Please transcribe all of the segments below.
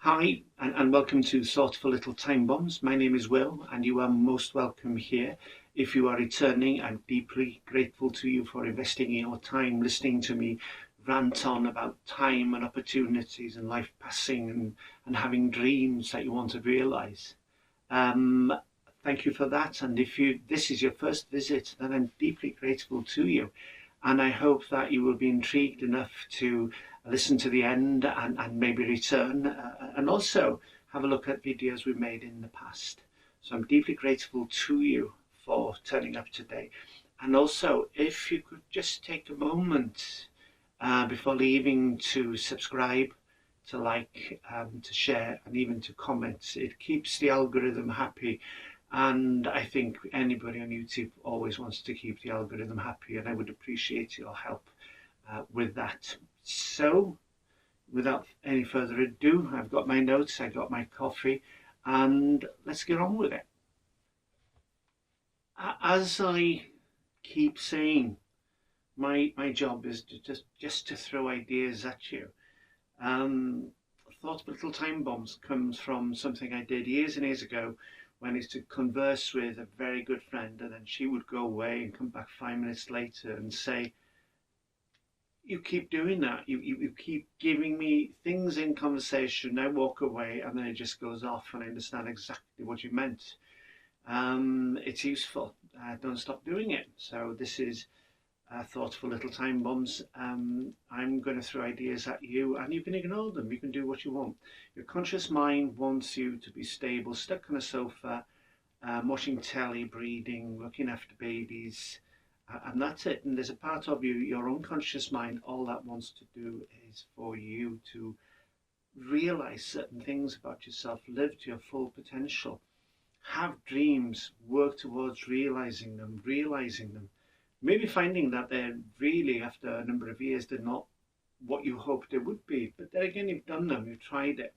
Hi, and welcome to Thoughtful Little Time Bombs. My name is Will, and you are most welcome here. If you are returning, I'm deeply grateful to you for investing your time listening to me rant on about time and opportunities and life passing and having dreams that you want to realize. Um, Thank you for that. And if this is your first visit, then I'm deeply grateful to you. And I hope that you will be intrigued enough to listen to the end and maybe return and also have a look at videos we made in the past. So I'm deeply grateful to you for turning up today. And also, if you could just take a moment before leaving to subscribe, to like, to share, and even to comment. It keeps the algorithm happy. And I think anybody on YouTube always wants to keep the algorithm happy, and I would appreciate your help with that. So, without any further ado, I've got my notes, I got my coffee, and let's get on with it. As I keep saying, my job is to just to throw ideas at you. Um, Thought Little Time Bombs comes from something I did years and years ago when I used to converse with a very good friend, and then she would go away and come back 5 minutes later and say, you keep doing that. You keep giving me things in conversation. I walk away and then it just goes off and I understand exactly what you meant. It's useful. Don't stop doing it. So this is Thoughtful Little Time Bombs. I'm going to throw ideas at you and you can ignore them. You can do what you want. Your conscious mind wants you to be stable, stuck on a sofa, watching telly, breeding, looking after babies, and that's it. And there's a part of you, your unconscious mind, all that wants to do is for you to realize certain things about yourself, live to your full potential, have dreams, work towards realizing them, maybe finding that they're really, after a number of years, they're not what you hoped they would be. But then again, you've done them, you've tried it.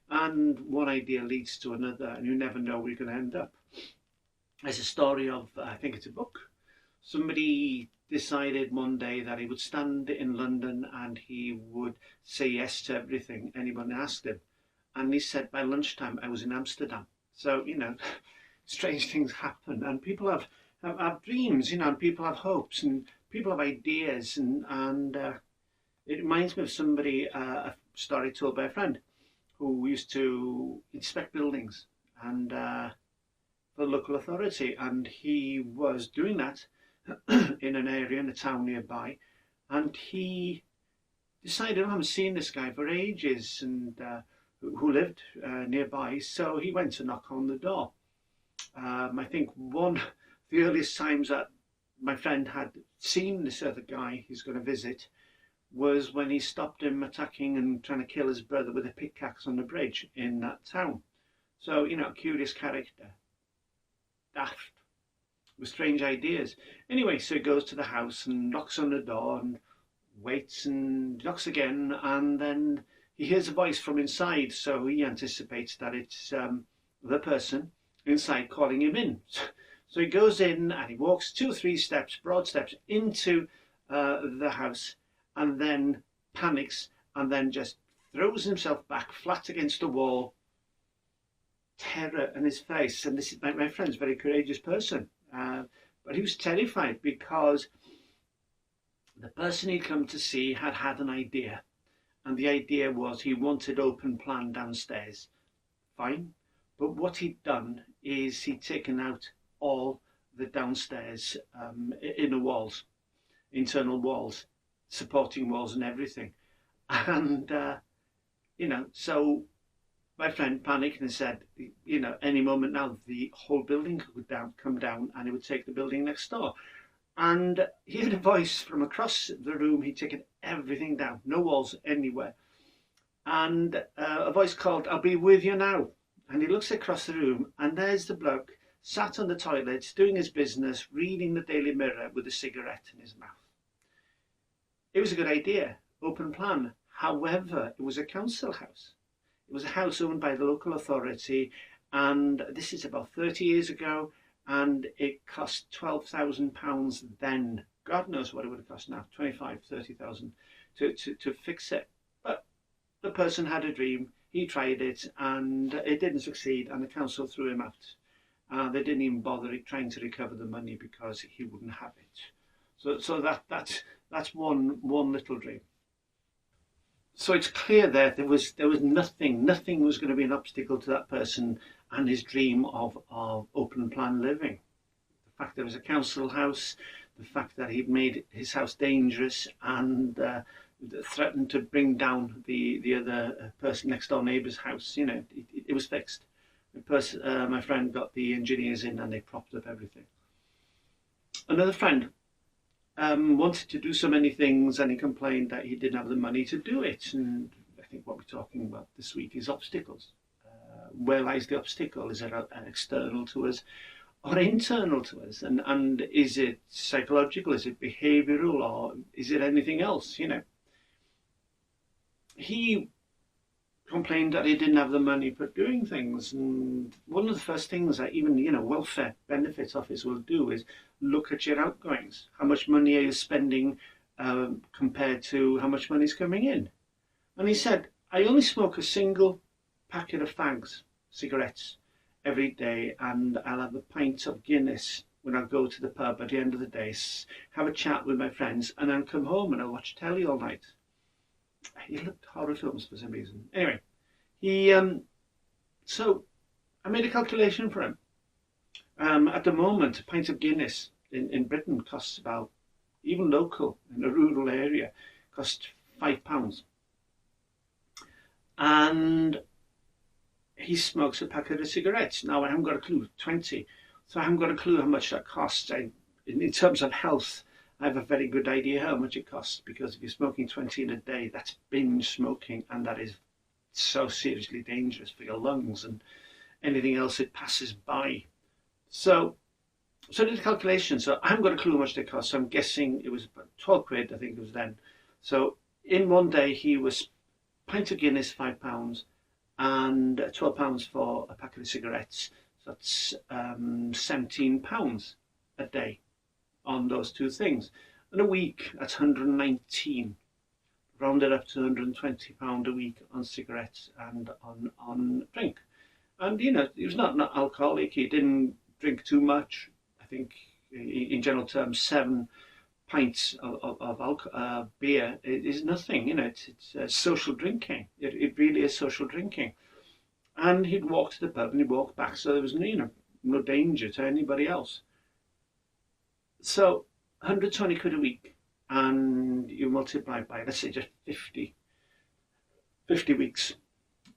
And one idea leads to another, and you never know where you're going to end up. There's a story of, I think it's a book. Somebody decided one day that he would stand in London and he would say yes to everything anyone asked him. And he said by lunchtime, I was in Amsterdam. So, strange things happen. And people have dreams, and people have hopes and people have ideas. And it reminds me of somebody, a story told by a friend who used to inspect buildings and for the local authority. And he was doing that in an area, in a town nearby, and he decided, I haven't seen this guy for ages, and who lived nearby, so he went to knock on the door. I think the earliest times that my friend had seen this other guy he's going to visit was when he stopped him attacking and trying to kill his brother with a pickaxe on the bridge in that town. So, curious character, daft, with strange ideas. Anyway, so he goes to the house and knocks on the door and waits and knocks again, and then he hears a voice from inside, so he anticipates that it's the person inside calling him in. So he goes in and he walks 2 or 3 steps, broad steps, into the house, and then panics and then just throws himself back flat against the wall, terror in his face. And this is my friend's a very courageous person. But he was terrified because the person he'd come to see had an idea, and the idea was he wanted open plan downstairs. Fine, but what he'd done is he'd taken out all the downstairs inner walls, internal walls, supporting walls and everything. And so my friend panicked and said, any moment now the whole building could come down and it would take the building next door. And he heard a voice from across the room. He'd taken everything down, no walls anywhere. And a voice called, I'll be with you now. And he looks across the room and there's the bloke sat on the toilet doing his business, reading the Daily Mirror with a cigarette in his mouth. It was a good idea, open plan. However, it was a council house. It was a house owned by the local authority, and this is about 30 years ago, and it cost £12,000 then. God knows what it would have cost now, 25, 30,000 to fix it. But the person had a dream. He tried it and it didn't succeed, and the council threw him out. They didn't even bother trying to recover the money because he wouldn't have it. So that's one little dream. So it's clear that there was nothing was going to be an obstacle to that person and his dream of open plan living. The fact there was a council house, the fact that he'd made his house dangerous and threatened to bring down the other person next door neighbour's house, it was fixed. My friend got the engineers in and they propped up everything. Another friend wanted to do so many things, and he complained that he didn't have the money to do it. And I think what we're talking about this week is obstacles. Where lies the obstacle? Is it external to us or internal to us? And is it psychological? Is it behavioural? Or is it anything else? He complained that he didn't have the money for doing things, and one of the first things that even welfare benefits office will do is look at your outgoings. How much money are you spending compared to how much money is coming in? And he said, I only smoke a single packet of fags, cigarettes, every day, and I'll have a pint of Guinness when I go to the pub at the end of the day, have a chat with my friends, and then come home and I'll watch telly all night. He loved horror films for some reason. Anyway, so I made a calculation for him. At the moment, a pint of Guinness in Britain costs about, even local, in a rural area, costs £5. And he smokes a packet of cigarettes. Now, I haven't got a clue, 20. So I haven't got a clue how much that costs. In terms of health, I have a very good idea how much it costs, because if you're smoking 20 in a day, that's binge smoking, and that is so seriously dangerous for your lungs and anything else it passes by. So I did the calculation. So I haven't got a clue how much they cost. So I'm guessing it was about 12 quid, I think it was then. So in one day, he was pint of Guinness, £5, and £12 for a packet of cigarettes. So that's £17 a day on those two things. And a week, that's 119. Rounded up to £120 a week on cigarettes and on drink. And he was not alcoholic. He didn't drink too much. I think in general terms, 7 pints of beer is nothing. It's social drinking. It really is social drinking. And he'd walk to the pub and he'd walk back, so there was no danger to anybody else. So 120 quid a week, and you multiply by, let's say, just 50 weeks,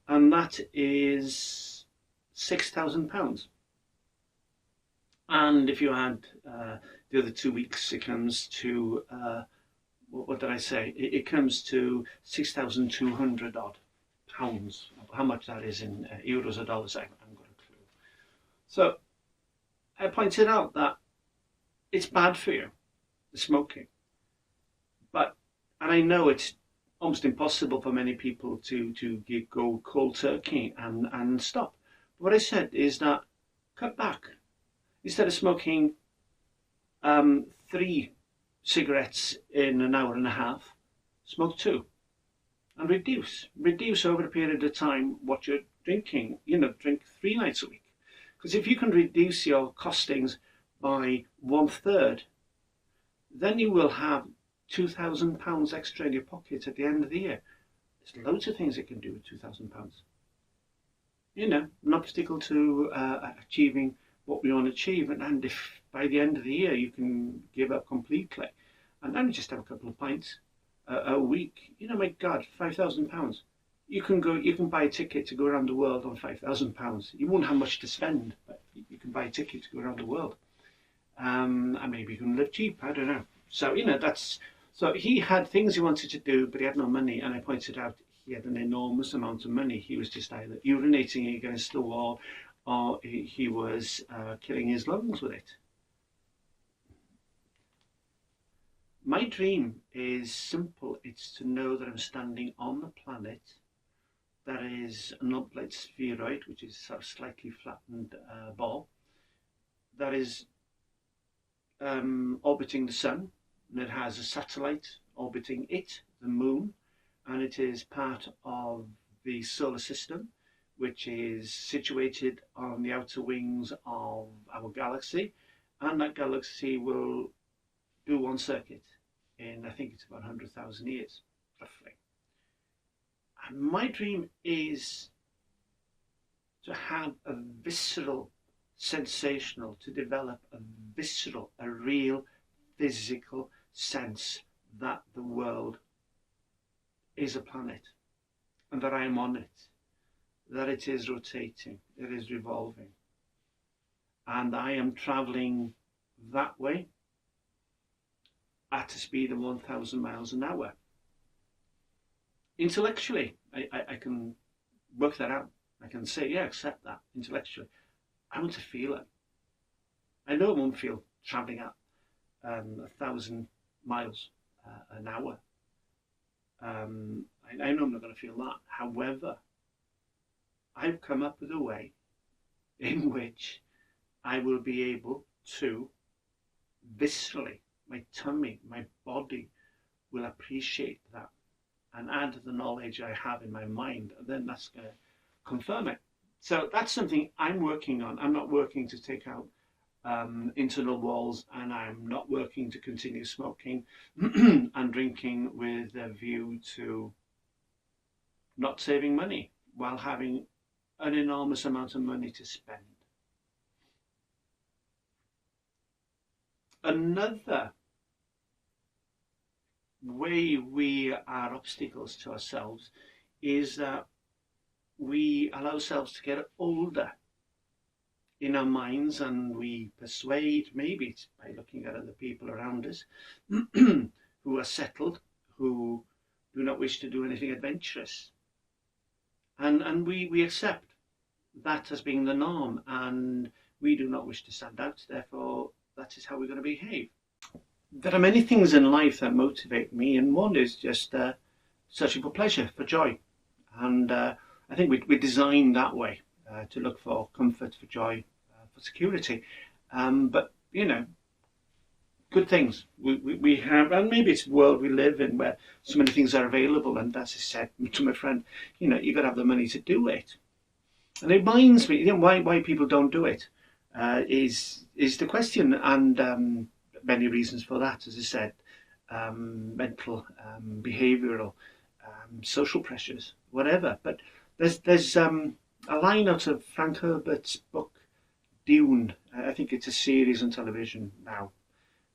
and that is £6,000. And if you add the other 2 weeks, it comes to what did I say? It comes to 6,200 odd pounds. How much that is in euros or dollars, I haven't got a clue. So I pointed out that it's bad for you, the smoking. And I know it's almost impossible for many people to go cold turkey and stop. But what I said is that cut back. Instead of smoking 3 cigarettes in an hour and a half, smoke 2. And reduce over a period of time what you're drinking. Drink 3 nights a week. Because if you can reduce your costings by 1/3, then you will have £2,000 extra in your pocket at the end of the year. There's loads of things you can do with £2,000. An obstacle to achieving what we want to achieve. And if by the end of the year you can give up completely and then just have a couple of pints a week, my God, £5,000. You can buy a ticket to go around the world on £5,000. You won't have much to spend, but you can buy a ticket to go around the world. And maybe you can live cheap, I don't know. So, so he had things he wanted to do, but he had no money. And I pointed out he had an enormous amount of money. He was just either urinating against the wall, or he was killing his lungs with it. My dream is simple. It's to know that I'm standing on the planet that is an oblate spheroid, which is a slightly flattened ball, that is orbiting the sun, and it has a satellite orbiting it, the moon, and it is part of the solar system, which is situated on the outer wings of our galaxy, and that galaxy will do one circuit in, I think it's about 100,000 years, roughly. And my dream is to have a visceral, sensational, to develop a visceral, a real physical sense that the world is a planet and that I am on it, that it is rotating, it is revolving, and I am traveling that way at a speed of 1,000 miles an hour. Intellectually, I can work that out. I can say, yeah, accept that intellectually. I want to feel it. I know I won't feel traveling at 1,000 miles an hour. I know I'm not going to feel that. However, I've come up with a way in which I will be able to viscerally, my tummy, my body will appreciate that and add to the knowledge I have in my mind, and then that's going to confirm it. So that's something I'm working on. I'm not working to take out internal walls, and I'm not working to continue smoking and drinking with a view to not saving money while having an enormous amount of money to spend. Another way we are obstacles to ourselves is that we allow ourselves to get older in our minds, and we persuade, maybe it's by looking at other people around us who are settled, who do not wish to do anything adventurous. And we accept that as being the norm, and we do not wish to stand out, therefore that is how we're going to behave. There are many things in life that motivate me, and one is just searching for pleasure, for joy. And I think we're designed that way, to look for comfort, for joy, for security. But, you know, good things we have, and maybe it's the world we live in where so many things are available. And as I said to my friend, you know, you've got to have the money to do it. And it reminds me, you know, why people don't do it is the question, and many reasons for that, as I said, mental, behavioural, social pressures, whatever. But there's a line out of Frank Herbert's book, Dune. I think it's a series on television now.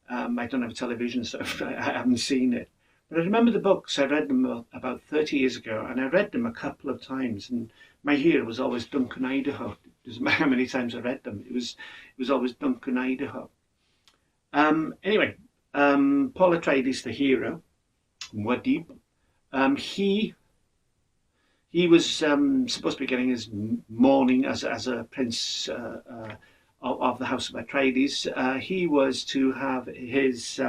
I don't have a television, so I haven't seen it. But I remember the books. I read them about 30 years ago, and I read them a couple of times. And my hero was always Duncan Idaho. It doesn't matter how many times I read them. It was always Duncan Idaho. Anyway, Paul Atreides, the hero, Muad'Dib, he was supposed to be getting his mourning as a prince of the House of Atreides. He was to have his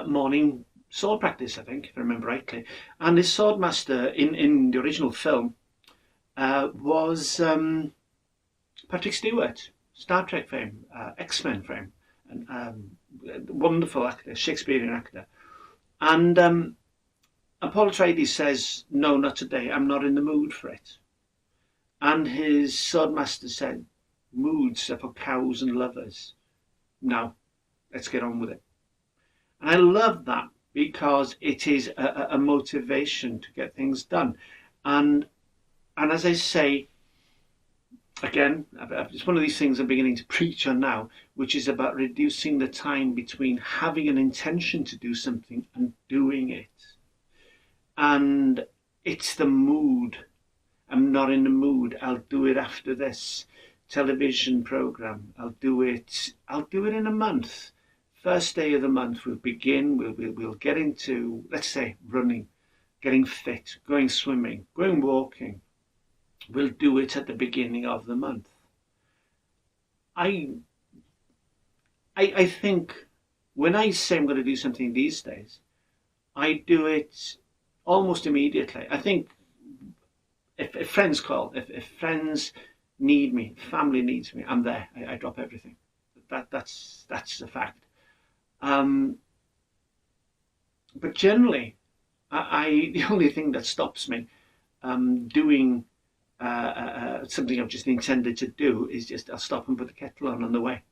morning sword practice, I think, if I remember rightly. And his swordmaster in the original film was Patrick Stewart, Star Trek fame, X-Men fame, and wonderful actor, Shakespearean actor. And Paul Atreides says, no, not today, I'm not in the mood for it. And his swordmaster said, moods are for cows and lovers. Now, let's get on with it. And I love that, because it is a motivation to get things done. And as I say, again, it's one of these things I'm beginning to preach on now, which is about reducing the time between having an intention to do something and doing it. And it's the mood. I'm not in the mood. I'll do it after this television program. I'll do it in a month. First day of the month we'll begin. We'll get into, let's say, running, getting fit, going swimming, going walking. We'll do it at the beginning of the month. I think when I say I'm going to do something these days, I do it almost immediately. I think if friends call, if friends need me, family needs me, I'm there. I drop everything. That's a fact. But generally, the only thing that stops me doing something I've just intended to do is just I'll stop and put the kettle on the way.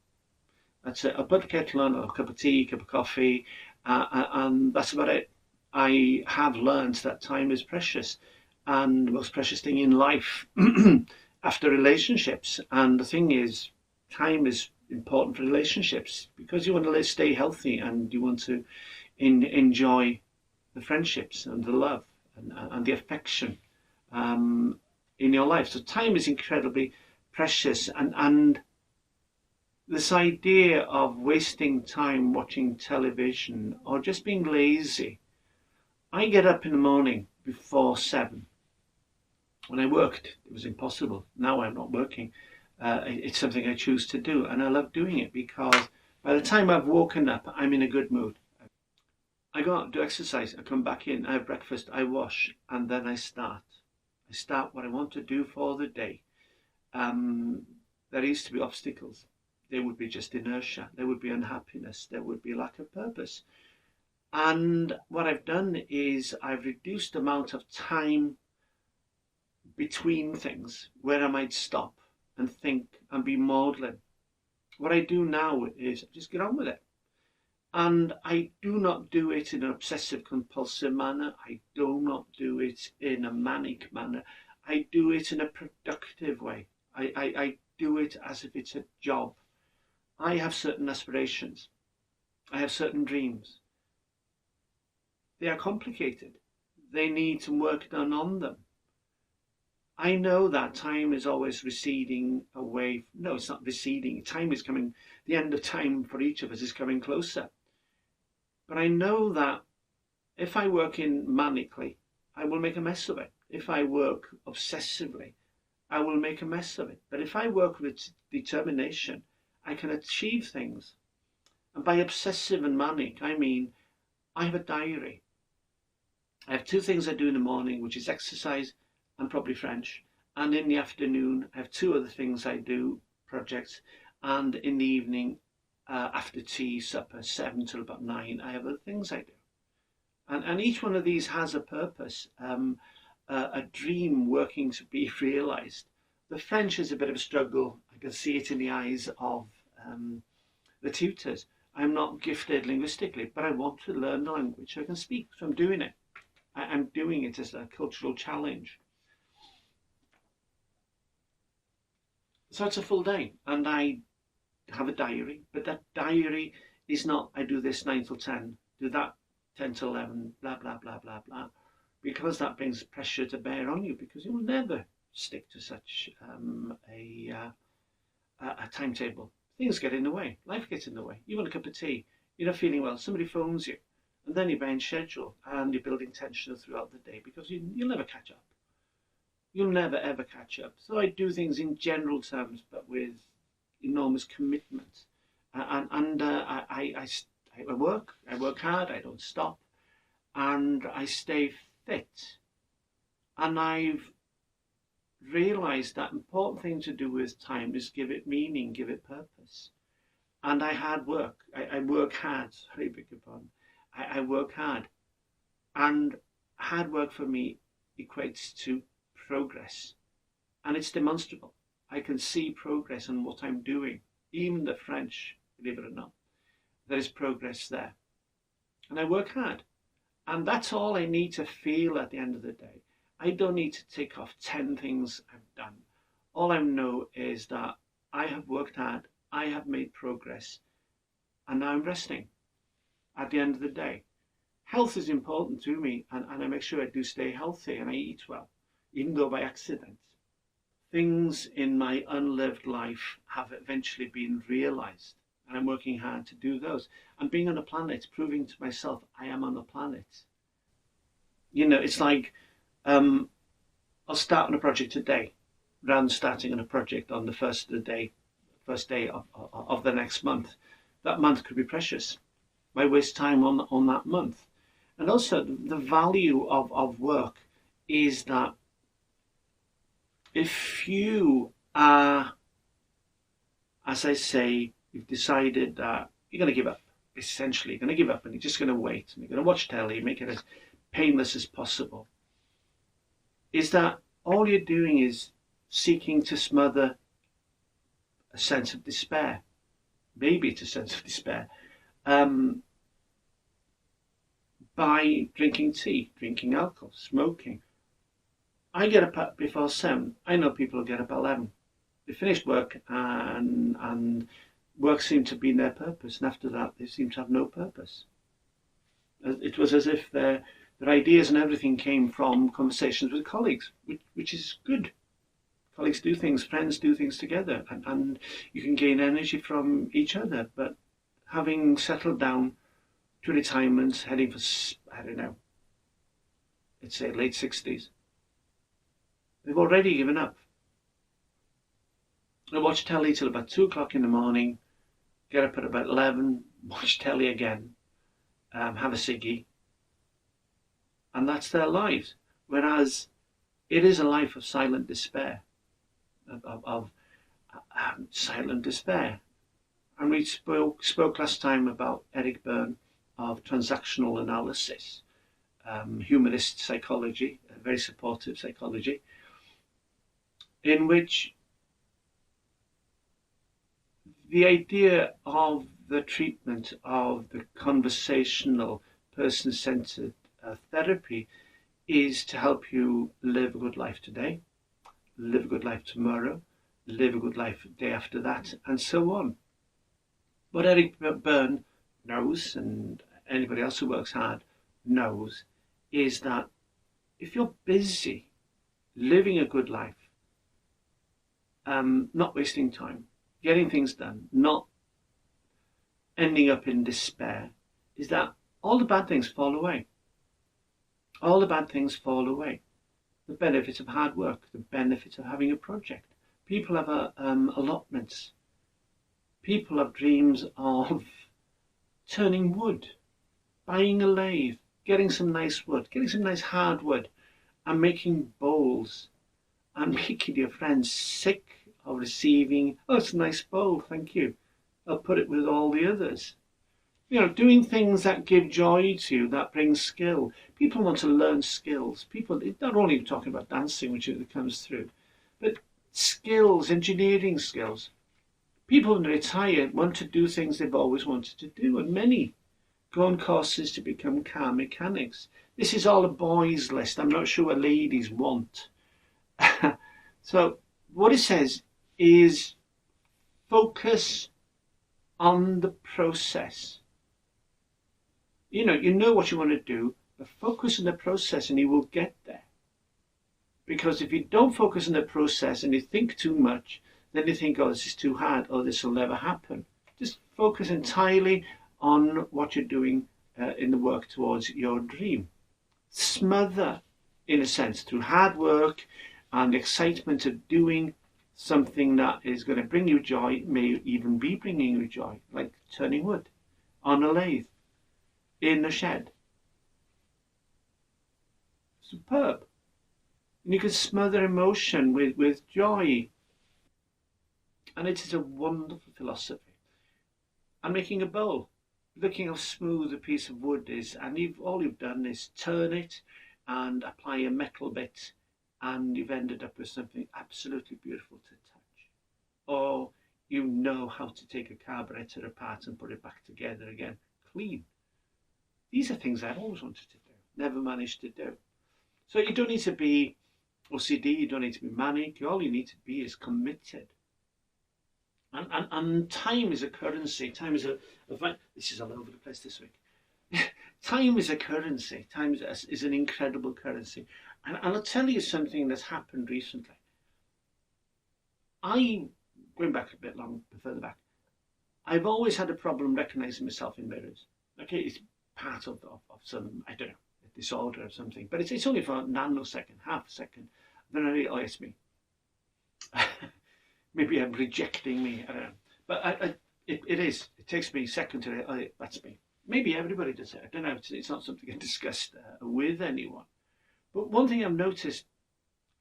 That's it. I'll put the kettle on, a cup of tea, a cup of coffee, and that's about it. I have learned that time is precious, and the most precious thing in life after relationships. And the thing is, time is important for relationships because you want to stay healthy and you want to enjoy the friendships and the love and the affection in your life. So time is incredibly precious, and this idea of wasting time watching television or just being lazy. I get up in the morning before 7. When I worked, it was impossible. Now I'm not working. It's something I choose to do, and I love doing it because by the time I've woken up, I'm in a good mood. I go out, do exercise, I come back in, I have breakfast, I wash, and then I start. I start what I want to do for the day. There used to be obstacles. There would be just inertia. There would be unhappiness. There would be lack of purpose. And what I've done is I've reduced the amount of time between things where I might stop and think and be maudlin. What I do now is just get on with it. And I do not do it in an obsessive compulsive manner. I do not do it in a manic manner. I do it in a productive way. I do it as if it's a job. I have certain aspirations. I have certain dreams. They are complicated. They need some work done on them. I know that time is always receding away. No, it's not receding. Time is coming, the end of time for each of us is coming closer. But I know that if I work in manically, I will make a mess of it. If I work obsessively, I will make a mess of it. But if I work with determination, I can achieve things. And by obsessive and manic, I mean I have a diary. I have 2 things I do in the morning, which is exercise and probably French. And in the afternoon, I have 2 other things I do, projects. And in the evening, after tea, supper, 7 till about 9, I have other things I do. And each one of these has a purpose, a dream working to be realized. The French is a bit of a struggle. I can see it in the eyes of the tutors. I'm not gifted linguistically, but I want to learn the language so I can speak, so I'm doing it. I'm doing it as a cultural challenge. So it's a full day, and I have a diary, but that diary is not, I do this 9 till 10, do that 10 till 11, blah, blah, blah, blah, blah, because that brings pressure to bear on you, because you will never stick to such a timetable. Things get in the way. Life gets in the way. You want a cup of tea. You're not feeling well. Somebody phones you. And then you're behind schedule. And you're building tension throughout the day because you'll never catch up. You'll never, ever catch up. So I do things in general terms, but with enormous commitment. I work. I work hard. I don't stop. And I stay fit. And I've realized that important thing to do with time is give it meaning, give it purpose. And I hard work. I work hard. Sorry, beg your pardon. I work hard. And hard work for me equates to progress. And it's demonstrable. I can see progress in what I'm doing. Even the French, believe it or not, there is progress there. And I work hard. And that's all I need to feel at the end of the day. I don't need to tick off 10 things I've done. All I know is that I have worked hard, I have made progress, and now I'm resting at the end of the day. Health is important to me, and I make sure I do stay healthy and I eat well, even though by accident. Things in my unlived life have eventually been realized, and I'm working hard to do those. And being on a planet, proving to myself I am on a planet. You know, it's like, I'll start on a project today, rather than starting on a project on the first day of the next month. That month could be precious. Why waste time on that month? And also the value of work is that if you are, as I say, you've decided that you're going to give up, essentially, you're going to give up and you're just going to wait and you're going to watch telly, make it as painless as possible. is that all you're doing is seeking to smother a sense of despair. Maybe it's a sense of despair. Um, by drinking tea, drinking alcohol, smoking. I get up before 7. I know people who get up at 11. They finished work and work seemed to be their purpose. And after that, they seem to have no purpose. It was as if their ideas and everything came from conversations with colleagues, which is good. Colleagues do things, friends do things together, and you can gain energy from each other. But having settled down to retirement, heading for, I don't know, let's say late 60s, they've already given up. I watch telly till about 2 o'clock in the morning, get up at about 11, watch telly again, have a ciggy, and that's their lives. Whereas it is a life of silent despair, of silent despair. And we spoke last time about Eric Berne of transactional analysis, humanist psychology, very supportive psychology, in which the idea of the treatment of the conversational, person-centered therapy is to help you live a good life today, live a good life tomorrow, live a good life the day after that, and so on. What Eric Berne knows, and anybody else who works hard knows, is that if you're busy living a good life, not wasting time, getting things done, not ending up in despair, is that all the bad things fall away. All the bad things fall away. The benefits of hard work, the benefits of having a project. People have allotments. People have dreams of turning wood, buying a lathe, getting some nice wood, getting some nice hard wood, and making bowls, and making your friends sick of receiving, oh, it's a nice bowl, thank you. I'll put it with all the others. You know, doing things that give joy to you, that bring skill. People want to learn skills. People, not only talking about dancing, which comes through, but skills, engineering skills. People when they retire want to do things they've always wanted to do, and many go on courses to become car mechanics. This is all a boys' list. I'm not sure what ladies want. So what it says is focus on the process. You know what you want to do, but focus on the process and you will get there. Because if you don't focus on the process and you think too much, then you think, oh, this is too hard, or this will never happen. Just focus entirely on what you're doing in the work towards your dream. Smother, in a sense, through hard work and the excitement of doing something that is going to bring you joy, may even be bringing you joy, like turning wood on a lathe, in a shed. Superb. And you can smother emotion with joy. And it is a wonderful philosophy. And making a bowl, looking how smooth a piece of wood is, and all you've done is turn it and apply a metal bit, and you've ended up with something absolutely beautiful to touch. Or you know how to take a carburetor apart and put it back together again, clean. These are things I've always wanted to do, never managed to do. So you don't need to be OCD, you don't need to be manic, all you need to be is committed. And time is a currency. Time is this is all over the place this week. Time is a currency. Time is an incredible currency. And I'll tell you something that's happened recently. Going back a bit further back, I've always had a problem recognizing myself in mirrors. Okay, it's part of some, I don't know, disorder or something. But it's only for a nanosecond, half a second. Then I realize, oh, it's me. Maybe I'm rejecting me, I don't know. But it is. It takes me a second to, oh, that's me. Maybe everybody does it. I don't know. It's not something I discussed with anyone. But one thing I've noticed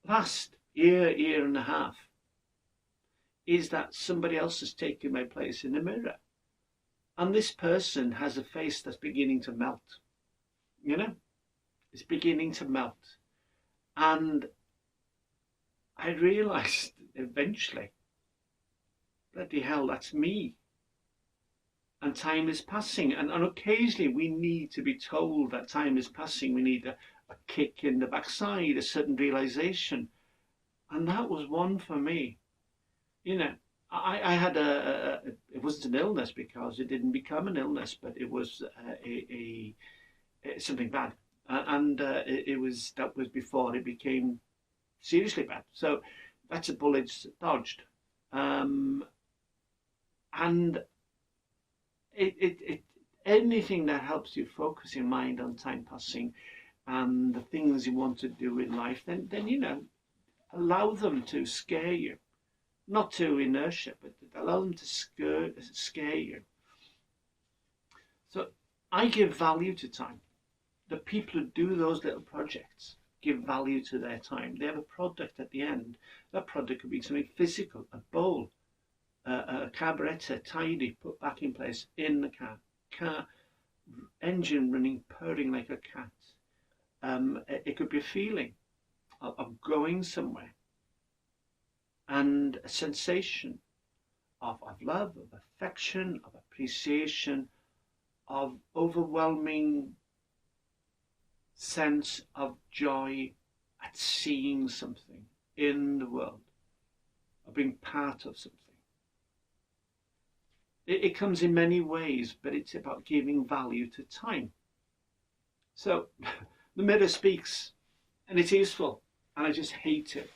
last year and a half is that somebody else has taken my place in the mirror. And this person has a face that's beginning to melt. You know? It's beginning to melt. And I realised eventually, bloody hell, that's me. And time is passing. And occasionally we need to be told that time is passing. We need a kick in the backside, a sudden realisation. And that was one for me. You know, I had it wasn't an illness because it didn't become an illness, but it was something bad. That was before it became seriously bad. So that's a bullet dodged. And it anything that helps you focus your mind on time passing and the things you want to do in life, then you know, allow them to scare you, not to inertia, but allow them to scare you. So I give value to time. The people who do those little projects give value to their time. They have a product at the end. That product could be something physical, a bowl, a carburetor tidy, put back in place in the car engine running, purring like a cat. It could be a feeling of going somewhere, and a sensation of love, of affection, of appreciation, of overwhelming sense of joy at seeing something in the world, of being part of something. It comes in many ways, but it's about giving value to time. So the mirror speaks, and it's useful, and I just hate it.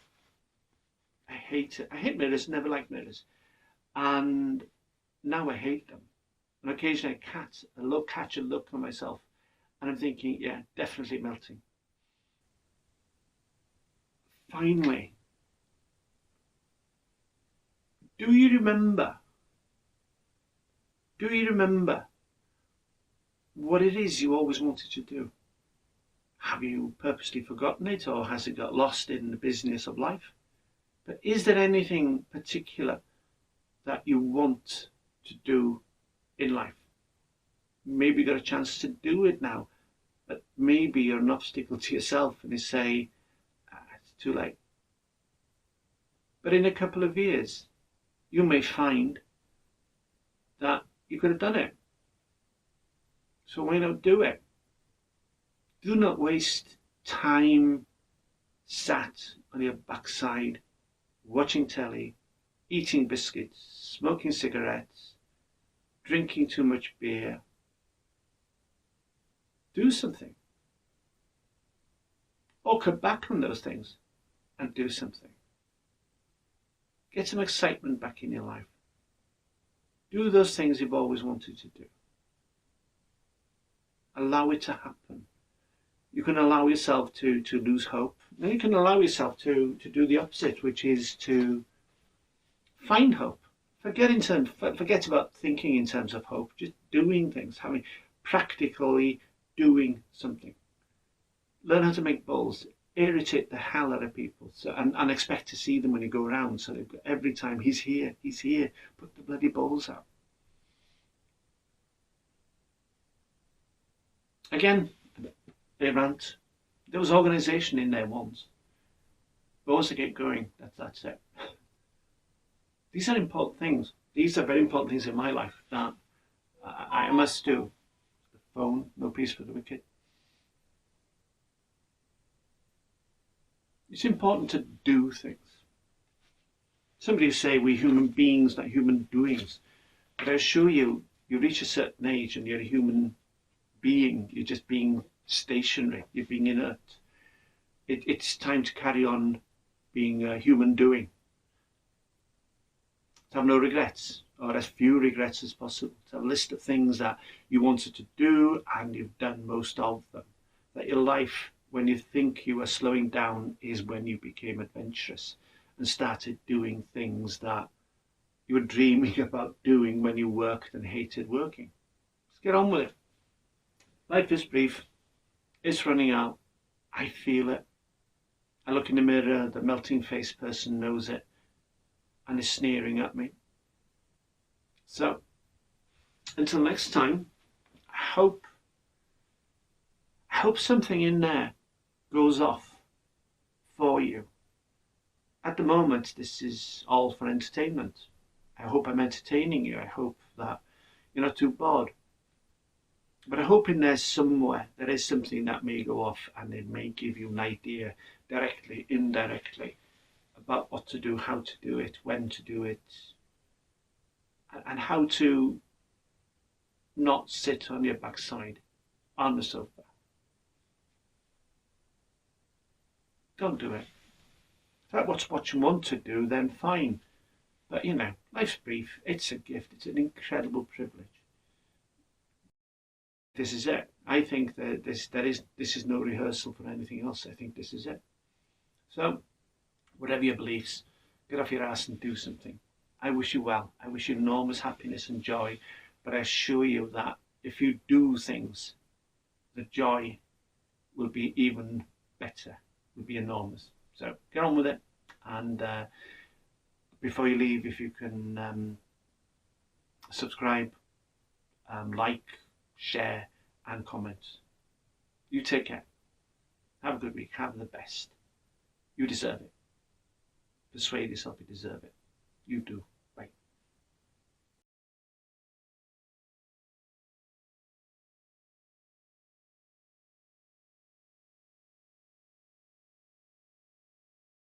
I hate it. I hate mirrors, never liked mirrors. And now I hate them. And occasionally I catch a look on myself, and I'm thinking, yeah, definitely melting. Finally, do you remember what it is you always wanted to do? Have you purposely forgotten it, or has it got lost in the business of life? But is there anything particular that you want to do in life? Maybe you got a chance to do it now, but maybe you're an obstacle to yourself and you say, it's too late. But in a couple of years, you may find that you could have done it. So why not do it? Do not waste time sat on your backside, watching telly, eating biscuits, smoking cigarettes, drinking too much beer. Do something. Or cut back on those things and do something. Get some excitement back in your life. Do those things you've always wanted to do. Allow it to happen. You can allow yourself to lose hope. And you can allow yourself to do the opposite, which is to find hope. Forget about thinking in terms of hope. Just doing things, practically doing something. Learn how to make bowls. Irritate the hell out of people, and expect to see them when you go around. So every time he's here. Put the bloody bowls out. Again, a rant. There was organisation in there once. But once I get going, that's it. These are important things. These are very important things in my life that I must do. The phone, no peace for the wicked. It's important to do things. Somebody say we're human beings, not human doings. But I assure you, you reach a certain age and you're a human being. You're just being stationary. You're being inert. It's time to carry on being a human doing. To have no regrets, or as few regrets as possible. To have a list of things that you wanted to do and you've done most of them. That your life, when you think you are slowing down, is when you became adventurous and started doing things that you were dreaming about doing when you worked and hated working. Let's get on with it. Life is brief. It's running out. I feel it. I look in the mirror, the melting face person knows it and is sneering at me. So, until next time, I hope something in there goes off for you. at the moment, this is all for entertainment. I hope I'm entertaining you. I hope that you're not too bored. But I'm hoping there is something that may go off and it may give you an idea directly, indirectly, about what to do, how to do it, when to do it, and how to not sit on your backside on the sofa. Don't do it. If that's what you want to do, then fine. But life's brief. It's a gift. It's an incredible privilege. This is it. I think that this is no rehearsal for anything else. I think this is it. So, whatever your beliefs, get off your ass and do something. I wish you well. I wish you enormous happiness and joy. But I assure you that if you do things, the joy will be even better. Will be enormous. So get on with it. And before you leave, if you can subscribe, like, share, and comment. You take care. Have a good week. Have the best. You deserve it. Persuade yourself you deserve it. You do.